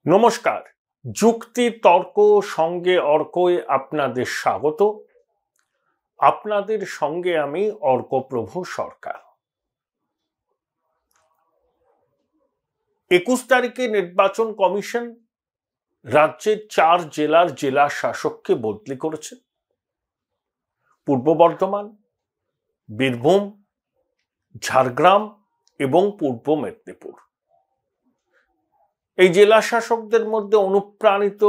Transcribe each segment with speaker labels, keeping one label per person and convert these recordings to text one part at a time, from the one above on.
Speaker 1: নমস্কার। যুক্তি তর্ক সঙ্গে অর্কয় আপনাদের স্বাগত। আপনাদের সঙ্গে আমি অর্কপ্রভু সরকার। 21 তারিখে নির্বাচন কমিশন রাজ্যের 4 জেলার জেলা শাসককে বদলি করেছে। পূর্ব বর্ধমান, বীরভূম, ঝাড়গ্রাম এবং পূর্ব মেদিনীপুর। এই জেলা শাসকদের মধ্যে অনুপ্রাণিত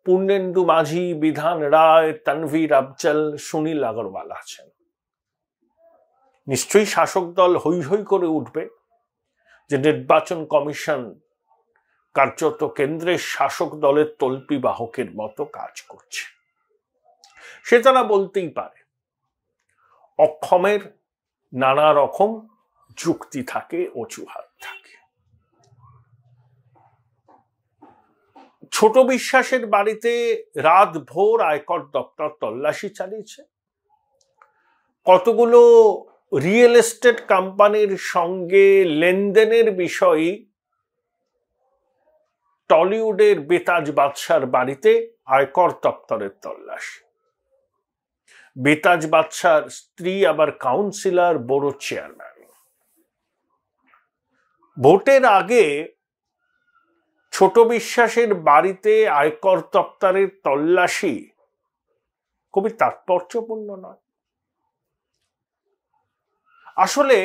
Speaker 1: পূর্ণেন্দু মাঝি, বিধান রায়, তানভীর আফজল, সুনীল আগরওয়াল আছেন। নিশ্চয়ই শাসক দল হৈ হৈ করে উঠবে যে নির্বাচন কমিশন কার্যত কেন্দ্রের শাসক দলের তল্পি বাহকের মতো কাজ করছে। সে তারা বলতেই পারে। অক্ষমের নানা রকম যুক্তি থাকে, অজুহাত থাকে। ছোট বিশ্বাসের বাড়িতে রাত ভোর আয়কর দপ্তর তল্লাশি চালিয়েছে। কতগুলো রিয়েল এস্টেট কোম্পানির সঙ্গে লেনদেনের বিষয়ে টলিউডের বেতাজ বাদশার বাড়িতে আয়কর দপ্তরের তল্লাশি। বেতাজ বাদশার স্ত্রী আবার কাউন্সিলর, বড় চেয়ারম্যান। ভোটের আগে ছোট বিশ্বাসের বাড়িতে আয়কর দপ্তরের তল্লাশি খুবই তাৎপর্যপূর্ণ নয়। আসলে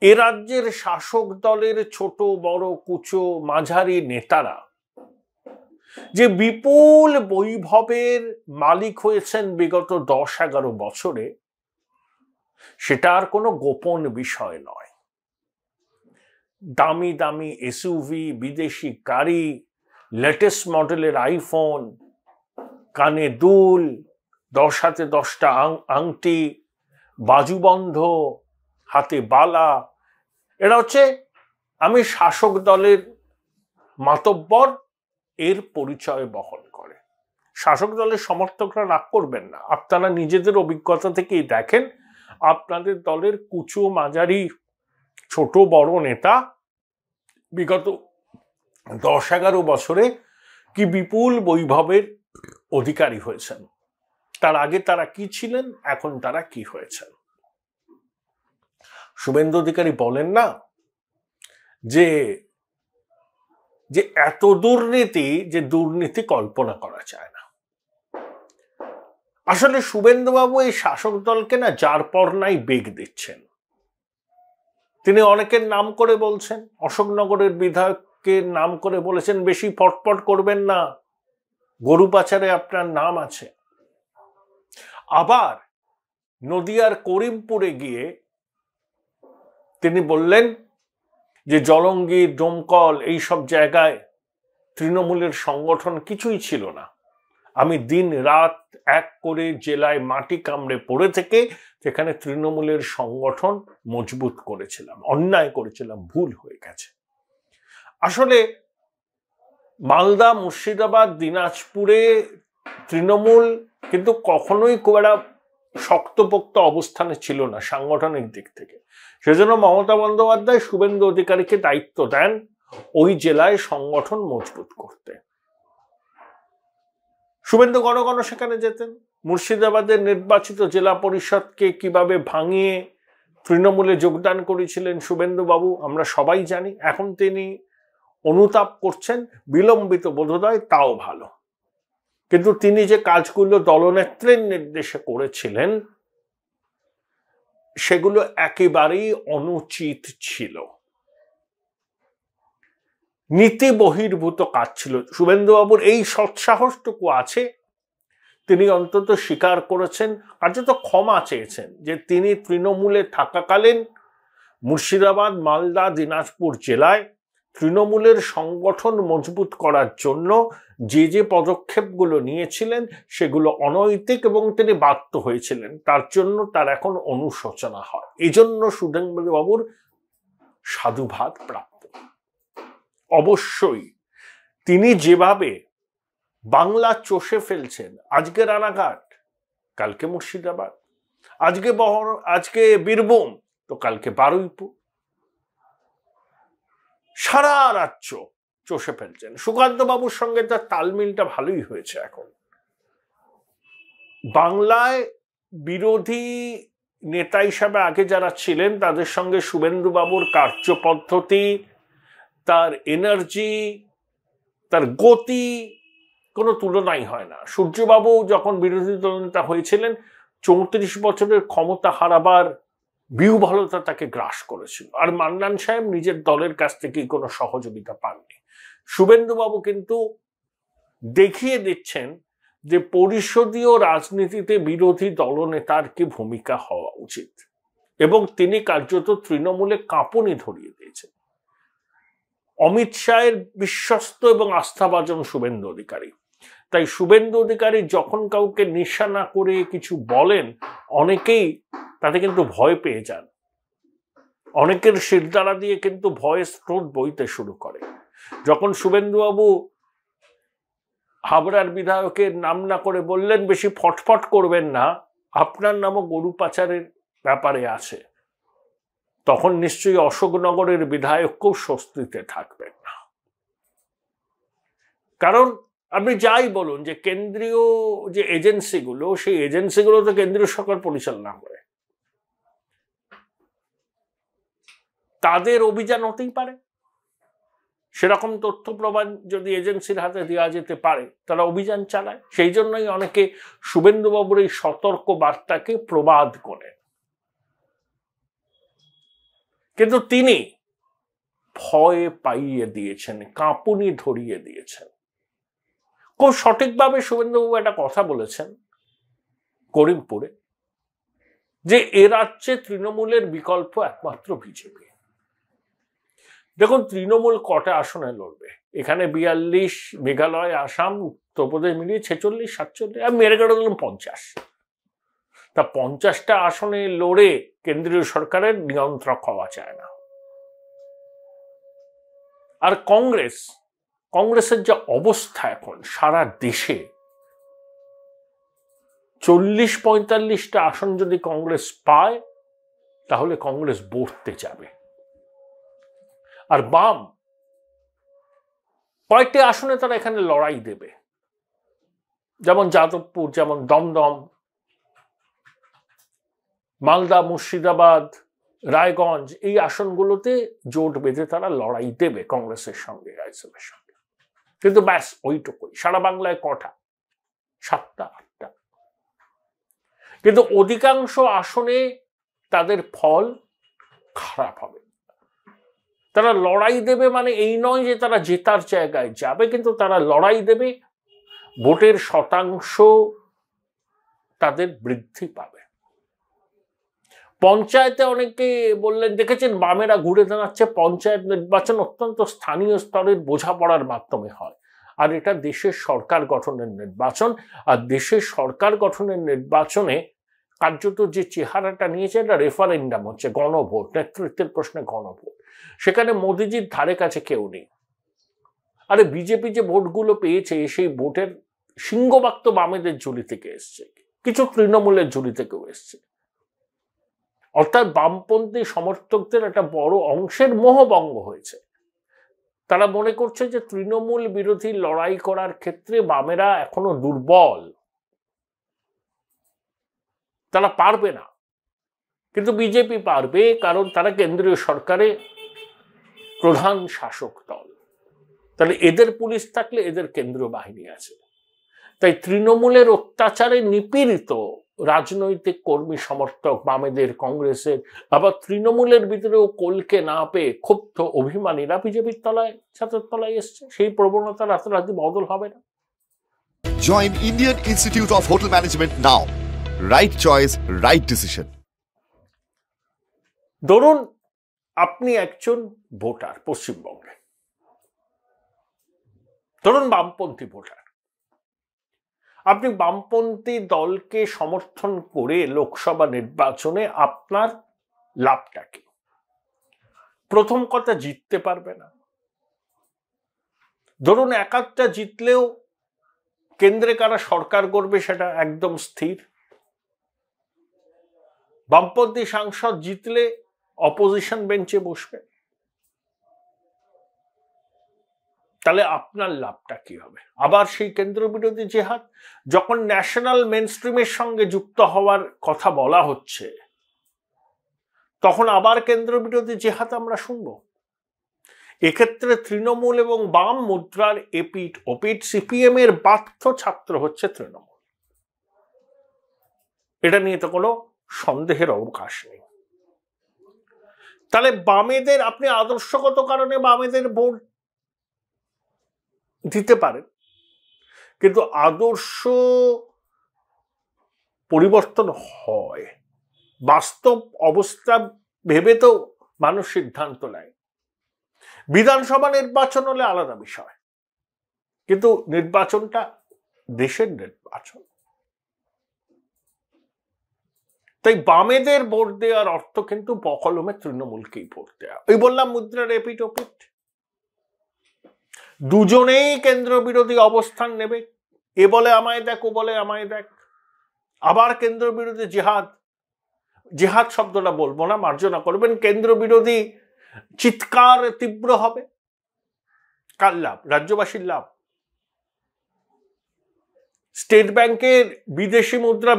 Speaker 1: এ রাজ্যের শাসক দলের ছোট বড় কুচো মাঝারি নেতারা যে বিপুল বৈভবের মালিক হয়েছেন বিগত 10-11 বছরে, সেটা আর কোনো গোপন বিষয় নয়। দামি দামি এসইউভি, বিদেশি গাড়ি, লেটেস্ট মডেলের আইফোন, কানে দুল, 10 হাতে 10টা আংটি, বাজুবন্ধ, হাতে বালা, এরা হচ্ছে আমি শাসক দলের মাতব্বর এর পরিচয় বহন করে। শাসক দলের সমর্থকরা রাগ করবেন না, আপনারা নিজেদের অভিজ্ঞতা থেকেই দেখেন আপনাদের দলের কুচো মাঝারি ছোট বড় নেতা বিগত 10-11 বছরে কি বিপুল বৈভবের অধিকারী হয়েছেন। তার আগে তারা কি ছিলেন, এখন তারা কি হয়েছেন। শুভেন্দু অধিকারী বলেন না যে যে এত দুর্নীতি যে দুর্নীতি কল্পনা করা যায় না। আসলে শুভেন্দুবাবু এই শাসক দলকে না যার পর নাই বেগ দিচ্ছেন। তিনি অনেকের নাম করে বলছেন, অশোকনগরের বিধায়কের নাম করে বলেছেন বেশি পটপট করবেন না, গরু পাচারে আপনার নাম আছে। আবার নদিয়ার করিমপুরে গিয়ে তিনি বললেন যে জলঙ্গির, ডোমকল এইসব জায়গায় তৃণমূলের সংগঠন কিছুই ছিল না। আমি দিন রাত এক করে জেলায় মাটি কামড়ে পড়ে থেকে সেখানে তৃণমূলের সংগঠন মজবুত করেছিলাম, অন্যায় করেছিলাম, ভুল হয়ে গেছে। আসলে মালদা, মুর্শিদাবাদ, দিনাজপুরে তৃণমূল কিন্তু কখনোই খুব একটা শক্তপোক্ত অবস্থানে ছিল না সাংগঠনিক দিক থেকে। সেজন্য মমতা বন্দ্যোপাধ্যায় শুভেন্দু অধিকারীকে দায়িত্ব দেন ওই জেলায় সংগঠন মজবুত করতে। শুভেন্দু ঘন ঘন সেখানে যেতেন। মুর্শিদাবাদের নির্বাচিত জেলা পরিষদকে কিভাবে ভাঙিয়ে তৃণমূলে যোগদান করেছিলেন শুভেন্দু বাবু আমরা সবাই জানি। এখন তিনি অনুতাপ করছেন, বিলম্বিত বোধোদয়, তাও ভালো। কিন্তু তিনি যে কাজগুলো দলনেত্রীর নির্দেশে করেছিলেন সেগুলো একেবারেই অনুচিত ছিল, নীতি বহির্ভূত কাজ ছিল। শুভেন্দুবাবুর এই সৎসাহসটুকু আছে, তিনি অন্তত স্বীকার করেছেন, কার্যত ক্ষমা চেয়েছেন যে তিনি তৃণমূলে থাকাকালীন মুর্শিদাবাদ, মালদা, দিনাজপুর জেলায় তৃণমূলের সংগঠন মজবুত করার জন্য যে যে পদক্ষেপগুলো নিয়েছিলেন সেগুলো অনৈতিক এবং তিনি বাধ্য হয়েছিলেন। তার জন্য তার এখন অনুশোচনা হয়। এই জন্য শুভেন্দুবাবুর সাধুবাদ প্রাপ্ত। অবশ্যই তিনি যেভাবে বাংলা চষে ফেলছেন, আজকে রানাঘাট, কালকে মুর্শিদাবাদ, আজকে বীরভূম, তো কালকে বারুইপুর, সারা রাজ্য চষে ফেলছেন। সুকান্ত বাবুর সঙ্গে তার তালমিলটা ভালোই হয়েছে। এখন বাংলায় বিরোধী নেতা হিসাবে আগে যারা ছিলেন তাদের সঙ্গে শুভেন্দু বাবুর কার্যপদ্ধতি, তার এনার্জি, তার গতি কোনো তুলনাই হয় না। সূর্যবাবু যখন বিরোধী দলনেতা হয়েছিলেন 34 বছরের ক্ষমতা হারাবার বিহ্বলতা তাকে গ্রাস করেছিল, আর মান্নান সাহেব নিজের দলের কাছ থেকে কোনো সহযোগিতা পাননি। শুভেন্দুবাবু কিন্তু দেখিয়ে দিচ্ছেন যে পরিষদীয় রাজনীতিতে বিরোধী দলনেতার কি ভূমিকা হওয়া উচিত, এবং তিনি কার্যত তৃণমূলে কাঁপুনি ধরিয়ে দিয়েছেন। অমিত শাহের বিশ্বস্ত এবং আস্থাভাজন শুভেন্দু অধিকারী। তাই শুভেন্দু অধিকারী যখন কাউকে নিশানা করে কিছু বলেন, অনেকেই তাতে কিন্তু ভয় পেয়ে যান। অনেকের শিরদাঁড়া দিয়ে কিন্তু ভয়ের স্রোত বইতে শুরু করে। যখন শুভেন্দুবাবু হাবড়ার বিধায়কের নাম না করে বললেন বেশি ফটফট করবেন না, আপনার নামও গরু পাচারের ব্যাপারে আছে, তখন নিশ্চয়ই অশোকনগরের বিধায়ককেও স্বস্তিতে থাকবেন না। কারণ আপনি যাই বলুন যে কেন্দ্রীয় যে এজেন্সিগুলো, সেই এজেন্সিগুলো তো কেন্দ্রীয় সরকার পরিচালনা করে, তাদের অভিযান হতেই পারে। সেরকম তথ্য প্রমাণ যদি এজেন্সির হাতে দেওয়া যেতে পারে, তারা অভিযান চালায়। সেই জন্যই অনেকে শুভেন্দুবাবুর এই সতর্ক বার্তাকে প্রবাদ করেন। কিন্তু তিনি ভয় পাইয়ে দিয়েছেন, কাঁপুনি ধরিয়ে দিয়েছেন। খুব সঠিকভাবে শুভেন্দুবাবু একটা কথা বলেছেন করিমপুরে, যে এ রাজ্যে তৃণমূলের বিকল্প একমাত্র বিজেপি। দেখুন, তৃণমূল কটা আসনে লড়বে? এখানে 42, মেঘালয়, আসাম, উত্তরপ্রদেশ মিলিয়ে 46, 47, আমি মেরে গেড়ে দিলাম 50। তা 50টা আসনে লড়ে কেন্দ্রীয় সরকারের নিয়ন্ত্রক হওয়া যায় না। আর কংগ্রেসের যা অবস্থা এখন সারা দেশে, 40-45টা আসন যদি কংগ্রেস পায়, তাহলে কংগ্রেস বসতে যাবে। আর বাম কয়েকটি আসনে তারা এখানে লড়াই দেবে, যেমন যাদবপুর, যেমন দমদম, মালদা, মুর্শিদাবাদ, রায়গঞ্জ, এই আসনগুলোতে জোট বেঁধে তারা লড়াই দেবে কংগ্রেসের সঙ্গে, আইএসএফের সঙ্গে। কিন্তু ব্যাস ওইটুকুই। সারা বাংলায় কটা? 7টা, 8টা। কিন্তু অধিকাংশ আসনে তাদের ফল খারাপ হবে। তারা লড়াই দেবে মানে এই নয় যে তারা জেতার জায়গায় যাবে, কিন্তু তারা লড়াই দেবে, ভোটের শতাংশ তাদের বৃদ্ধি পাবে। পঞ্চায়েতে অনেকে বললেন, দেখেছেন বামেরা ঘুরে দাঁড়াচ্ছে। পঞ্চায়েত নির্বাচন অত্যন্ত স্থানীয় স্তরের বোঝাপড়ার মাধ্যমে হয়, আর এটা দেশের সরকার গঠনের নির্বাচন। আর দেশের সরকার গঠনের নির্বাচনে কার্যত যে চেহারাটা নিয়েছে, এটা রেফারেন্ডাম হচ্ছে, গণভোট, নেতৃত্বের প্রশ্নে গণভোট। সেখানে মোদিজির ধারে কাছে কেউ নেই। আরে বিজেপি যে ভোটগুলো পেয়েছে, সেই ভোটের সিংহভাগ তো বামেদের ঝুলি থেকে এসছে, কিছু তৃণমূলের ঝুলি থেকেও এসছে। অর্থাৎ বামপন্থী সমর্থকদের একটা বড় অংশের মোহভঙ্গ হয়েছে। তারা মনে করছে যে তৃণমূল বিরোধী লড়াই করার ক্ষেত্রে বামেরা এখনো দুর্বল, তারা পারবে না। কিন্তু বিজেপি পারবে, কারণ তারা কেন্দ্রীয় সরকারে প্রধান শাসক দল। তাহলে এদের পুলিশ থাকলে এদের কেন্দ্রীয় বাহিনী আছে। তাই তৃণমূলের অত্যাচারে নিপীড়িত রাজনৈতিক কর্মী সমর্থক বামেদের, কংগ্রেসের, আবার তৃণমূলের ভিতরেও কলকে না পেয়ে ক্ষুব্ধ অভিমানীরা বিজেপির তলায়, ছাত্রের তলায় এসছে। সেই প্রবণতা রাতারাতি বদল হবে না।
Speaker 2: Join Indian Institute of Hotel Management now. Right choice, right decision.
Speaker 1: ধরুন আপনি একজন ভোটার পশ্চিমবঙ্গে, ধরুন বামপন্থী ভোটার। আপনি বামপন্থী দলকে সমর্থন করে লোকসভা নির্বাচনে আপনার লাভটা কি? প্রথম কথা, জিততে পারবে না। ধরুন 1-8টা জিতলেও কেন্দ্রে কারা সরকার করবে সেটা একদম স্থির। বামপন্থী সাংসদ জিতলে অপোজিশন বেঞ্চে বসবে। তাহলে আপনার লাভটা কি হবে? আবার সেই কেন্দ্র বিরোধী জেহাদ, যখন ন্যাশনাল মেনস্ট্রিমের সঙ্গে যুক্ত হওয়ার কথা বলা হচ্ছে, তখন আবার কেন্দ্র বিরোধী জেহাদ আমরা শুনবো। এক্ষেত্রে তৃণমূল এবং বাম মুদ্রার এপিট ওপিট। সিপিএম এর বাধ্য ছাত্র হচ্ছে তৃণমূল, এটা নিয়ে তো কোনো সন্দেহের অবকাশ নেই। তাহলে বামেদের, আপনি আদর্শগত কারণে বামেদের ভোট দিতে পারেন, কিন্তু আদর্শ পরিবর্তন হয়, বাস্তব অবস্থা ভেবে তো মানুষ সিদ্ধান্ত নেয়। বিধানসভা নির্বাচন হলে আলাদা বিষয়, কিন্তু নির্বাচনটা দেশের নির্বাচন। তাই বামেদের ভোট দেওয়ার অর্থ কিন্তু বকলমে তৃণমূলকেই ভোট দেওয়া। ওই বললাম মুদ্রার এপিট ওপিট, দুজনেই কেন্দ্র বিরোধী অবস্থান নেবে। এ বলে আমায় দেখ, ও বলে আমায় দেখ। আবার কেন্দ্র বিরোধী জেহাদ, জেহাদ শব্দটা বলবো না, মার্জনা করবেন। কেন্দ্র বিরোধী চিৎকার তীব্র হবে। কার লাভ? রাজ্যবাসীর লাভ। স্টেট ব্যাংকের বিদেশি মুদ্রা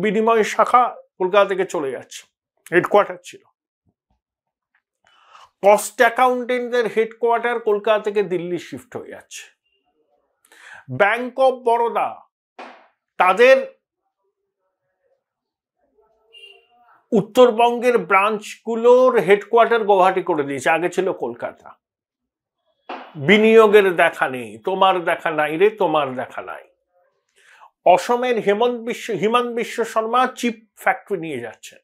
Speaker 1: বিনিময় শাখা কলকাতা থেকে চলে যাচ্ছে, হেডকোয়ার্টার ছিল। কস্ট অ্যাকাউন্টেন্টদের হেডকোয়ার্টার কলকাতা থেকে দিল্লি শিফট হয়ে যাচ্ছে। ব্যাংক অফ বরোদা তাদের উত্তরবঙ্গের ব্রাঞ্চগুলোর হেডকোয়ার্টার গুয়াহাটি করে দিয়েছে, আগে ছিল কলকাতা। বিনিয়োগের দেখা নেই, তোমার দেখা নাই রে, তোমার দেখা নাই। অসমের হিমন্ত বিশ্ব শর্মা চিপ ফ্যাক্টরি নিয়ে যাচ্ছেন।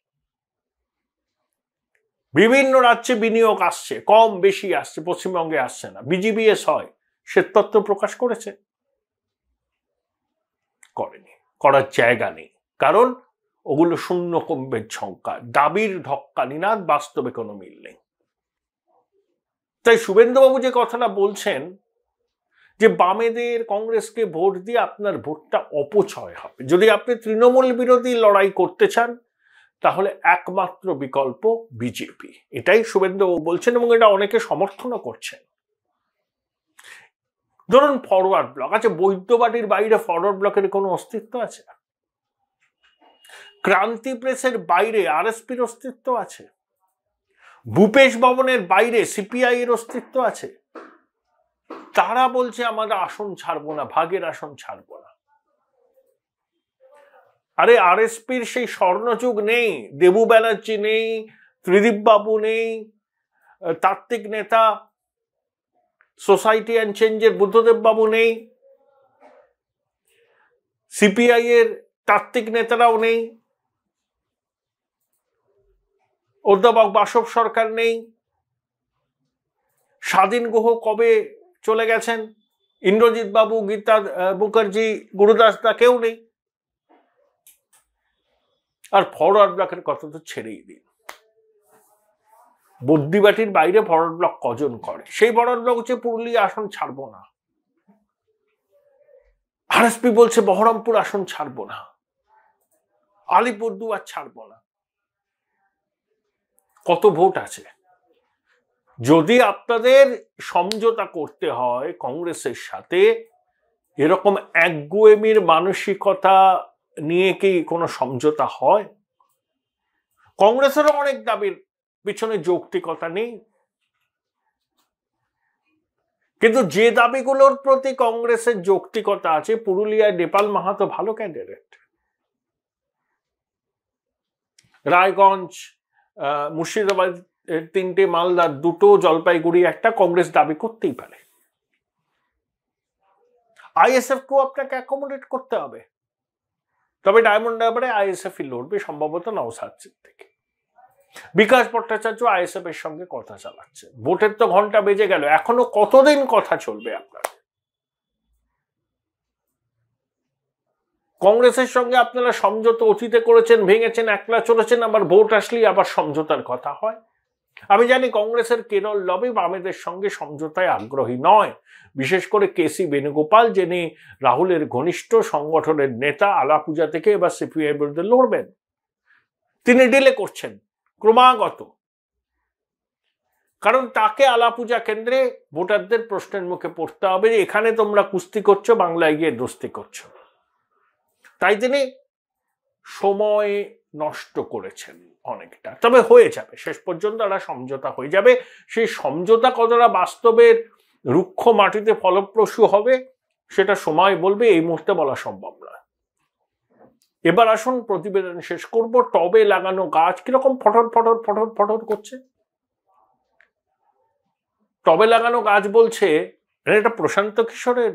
Speaker 1: বিভিন্ন রাজ্যে বিনিয়োগ আসছে, কম বেশি আসছে, পশ্চিমবঙ্গে আসছে না। বিজিবিএস হয়, শ্বেতপত্র প্রকাশ করেছে? করেনি, করার জায়গা নেই, কারণ ওগুলো শূন্য কমবের সংখ্যা, দাবির ঢক্কা নিনাদ, বাস্তবে কোনো মিল নেই। তাই শুভেন্দুবাবু যে কথাটা বলছেন যে বামেদের কংগ্রেসকে ভোট দিয়ে আপনার ভোটটা অপচয় হবে, যদি আপনি তৃণমূল বিরোধী লড়াই করতে চান, তাহলে একমাত্র বিকল্প বিজেপি, এটাই শুভেন্দুবাবু বলছেন এবং এটা অনেকে সমর্থনও করছেন। ধরুন ফরওয়ার্ড ব্লক আছে, বৈদ্যবাটির বাইরে ফরওয়ার্ড ব্লকের কোনো অস্তিত্ব আছে? ক্রান্তি প্রেসের বাইরে আরএসপির অস্তিত্ব আছে? ভূপেশ ভবনের বাইরে সিপিআই এর অস্তিত্ব আছে? তারা বলছে আমরা আসন ছাড়বো না, ভাগের আসন ছাড়বো না। আরে আরএসপির সেই স্বর্ণযুগ নেই, দেবু ব্যানার্জি নেই, ত্রিদীপ বাবু নেই, তাত্ত্বিক নেতা সোসাইটি অ্যান্ড চেঞ্জের বুদ্ধদেব বাবু নেই, সিপিআই এর তাত্ত্বিক নেতারাও নেই, অধ্যাপক বাসব সরকার নেই, স্বাধীন গুহ কবে চলে গেছেন, ইন্দ্রজিৎ বাবু, গীতা মুখার্জি, গুরুদাস দা কেউ নেই। আর ফরওয়ার্ড ব্লকের কথা তো ছেড়েই দিন, বদ্যিবাটির বাইরে ফরওয়ার্ড ব্লক কজন করে? সেই ফরওয়ার্ড ব্লক হচ্ছে পুরুলিয়া আসন ছাড়বো না, আরএসপি বলছে বহরমপুর আসন ছাড়বো না, আলিপুরদুয়ার ছাড়বো না। কত ভোট আছে? যদি আপনাদের সমঝোতা করতে হয় কংগ্রেসের সাথে, এরকম একগুয়েমির মানসিকতা নিয়ে কি কোনো সমঝোতা হয়? কংগ্রেসেরও অনেক দাবির পিছনে যৌক্তিকতা নেই, কিন্তু যে দাবিগুলোর প্রতি কংগ্রেসের যৌক্তিকতা আছে, পুরুলিয়ায় নেপাল মাহাতো ভালো ক্যান্ডিডেট, রায়গঞ্জ, মুর্শিদাবাদ, তিনটে, মালদার দুটো, জলপাইগুড়ি একটা, কংগ্রেস দাবি করতেই পারে। আইএসএফ কেও আপনাকে অ্যাকোমোডেট করতে হবে, তবে ডায়মন্ড হারবারে আইএসএফ লড়বে সম্ভবত নওশাদ সিদ্দিকী। বিকাশ ভট্টাচার্য আইএসএফ এর সঙ্গে কথা চালাচ্ছে। ভোটের তো ঘন্টা বেজে গেল, এখনো কতদিন কথা চলবে আপনার? কংগ্রেসের সঙ্গে আপনারা সমঝোতা অতীতে করেছেন, ভেঙেছেন, একলা চলেছেন, আবার ভোট আসলেই আবার সমঝোতার কথা হয়। আমি জানি কংগ্রেসের কেরল লবি বামেদের সঙ্গে সমঝোতায় আগ্রহী নয়, বিশেষ করে কেসি বেণুগোপাল, যিনি রাহুলের ঘনিষ্ঠ সংগঠনের নেতা, আলাপুজা থেকে এবার সিপিআই বিরুদ্ধে লড়বেন, তিনি ডিলে করছেন ক্রমাগত। কারণ তাকে আলাপূজা কেন্দ্রে ভোটারদের প্রশ্নের মুখে পড়তে হবে যে এখানে তোমরা কুস্তি করছো, বাংলায় গিয়ে দোস্তি করছো। তাই তিনি সময় নষ্ট করেছেন অনেকটা। তবে হয়ে যাবে, শেষ পর্যন্ত একটা সমঝোতা হয়ে যাবে। সেই সমঝোতা কতটা বাস্তবের রুক্ষ মাটিতে ফলপ্রসূ হবে সেটা সময় বলবে, এই মুহূর্তে বলা সম্ভব নয়। এবার আসুন প্রতিবেদন শেষ করব। টবে লাগানো গাছ কিরকম ফটর ফটর ফটর ফটর করছে। টবে লাগানো গাছ বলছে, এটা প্রশান্ত কিশোরের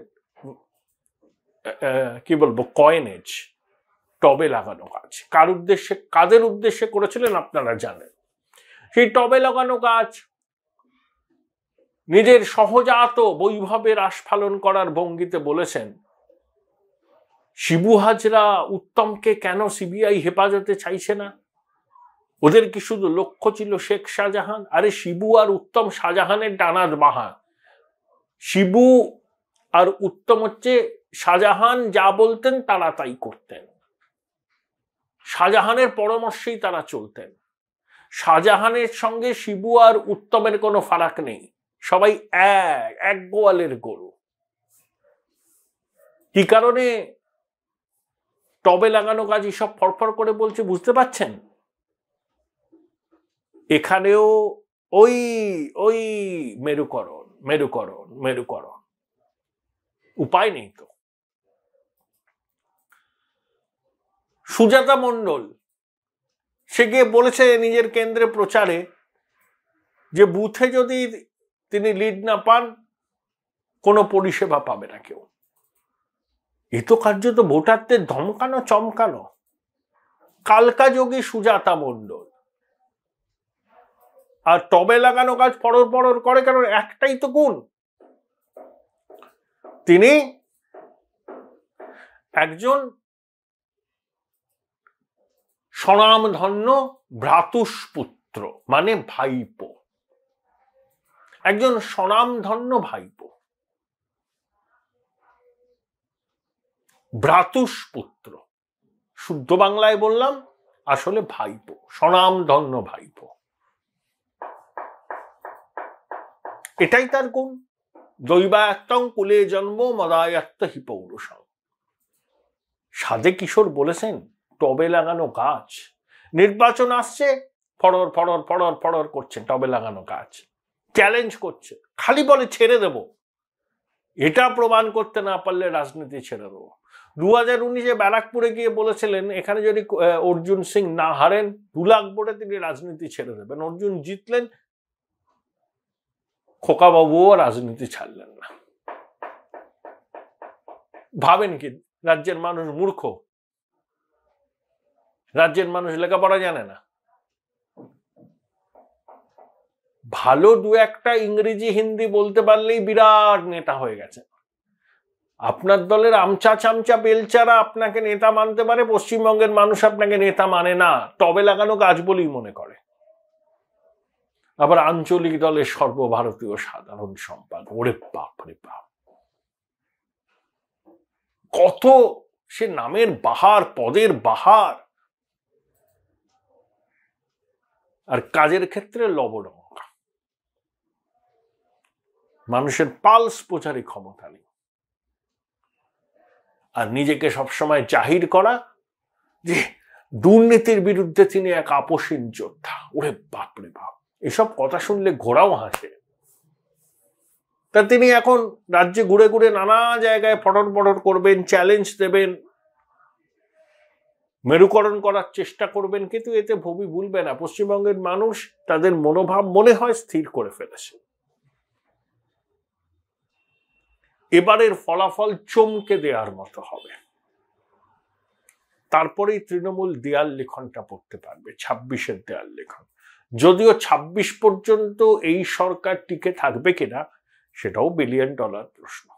Speaker 1: কি বলবো কয়েনেজ। টবে লাগানো গাছ কার উদ্দেশ্যে, কাদের উদ্দেশ্যে করেছিলেন আপনারা জানেন। সেই টবে লাগানো গাছ নিজের সহজাত বৈভবের আস্ফালন করার ভঙ্গিতে বলেছেন, শিবু হাজরা উত্তমকে কেন সিবিআই হেফাজতে চাইছে না? ওদের কি শুধু লক্ষ্য ছিল শেখ শাহজাহান? আরে শিবু আর উত্তম শাহজাহানের ডানার বাহা। শিবু আর উত্তম হচ্ছে শাহজাহান যা বলতেন তারা তাই করতেন, শাহজাহানের পরামর্শেই তারা চলতেন। শাহজাহানের সঙ্গে শিবু আর উত্তমের কোনো ফারাক নেই, সবাই এক গোয়ালের গরু। কি কারণে টবে লাগানো গাছ সব ফরফর করে বলছে বুঝতে পারছেন? এখানেও ওই ওই মেরুকরণ মেরুকরণ মেরুকরণ, উপায় নেই তো। সুজাতা মণ্ডল সে গিয়ে বলেছে নিজের কেন্দ্রে প্রচারে যে বুথে যদি তিনি লিড না পান কোনো পরিষেবা পাবে না কেউ। এ তো কার্যত ভোটারদের ধমকানো চমকানো। কালকা যোগী সুজাতা মণ্ডল। আর টবে লাগানো গাছ পড়র পড়র করে, কারণ একটাই তো গুণ, তিনি একজন স্বনামধন্য ভ্রাতুষ্পুত্র, মানে ভাইপো, একজন স্বনামধন্য ভাইপো, ভ্রাতুষ্পুত্র। শুদ্ধ বাংলায় বললাম, আসলে ভাইপো, স্বনামধন্য ভাইপো। এটাই তার গুণ। দৈবায়ত্তং কুলে জন্ম মদায়ত্ত হি পৌরুষং। সাধে কিশোর বলেছেন টবে লাগানো গাছ। নির্বাচন আসছে, ফড়র ফড়র ফড়র ফড়র করছে টবে লাগানো গাছ, চ্যালেঞ্জ করছে, খালি বলে ছেড়ে দেব। এটা প্রমাণ করতে না পারলে রাজনীতি ছেড়ে দেবো। 2019-এ ব্যারাকপুরে গিয়ে বলেছিলেন এখানে যদি অর্জুন সিং না হারেন 2 লাখ ভোটে তিনি রাজনীতি ছেড়ে দেবেন। অর্জুন জিতলেন, খোকাবাবুও রাজনীতি ছাড়লেন না। ভাবেন কি রাজ্যের মানুষ মূর্খ? রাজ্যের মানুষ লেখাপড়া জানে না? ভালো 2-1টা ইংরেজি হিন্দি বলতে পারলেই বিরাট নেতা হয়ে গেছে। আপনার দলের আমচা চামচা বেলচারা আপনাকে নেতা মানতে পারে, পশ্চিমবঙ্গের মানুষ আপনাকে নেতা মানে না, টবে লাগানো গাছ বলেই মনে করে। আবার আঞ্চলিক দলের সর্বভারতীয় সাধারণ সম্পাদক, ওরে বাপ রে বাপ, কত সে নামের বাহার, পদের বাহার, আর কাজের ক্ষেত্রে লবডঙ্কা। মানুষের পালস বোঝারই ক্ষমতা নেই। আর নিজেকে সবসময় জাহির করা যে দুর্নীতির বিরুদ্ধে তিনি এক আপসীন যোদ্ধা, ওরে বাপ রে বাপ, এসব কথা শুনলে ঘোড়াও হাসে। তা তিনি এখন রাজ্যে ঘুরে ঘুরে নানা জায়গায় ফটর ফটর করবেন, চ্যালেঞ্জ দেবেন, মেরুকরণ করার চেষ্টা করবেন, কিন্তু এতে ভবি ভুলবে না পশ্চিমবঙ্গের মানুষ তাদের মনোভাব মনে হয় স্থির করে ফেলেছে। এবারের ফলাফল চমকে দেওয়ার মতো হবে। তারপরেই তৃণমূল দেয়াল লিখনটা পড়তে পারবে, 26-এর দেয়াল লিখন। যদিও 26 পর্যন্ত এই সরকার টিকে থাকবে কিনা সেটাও $1 বিলিয়ন প্রশ্ন।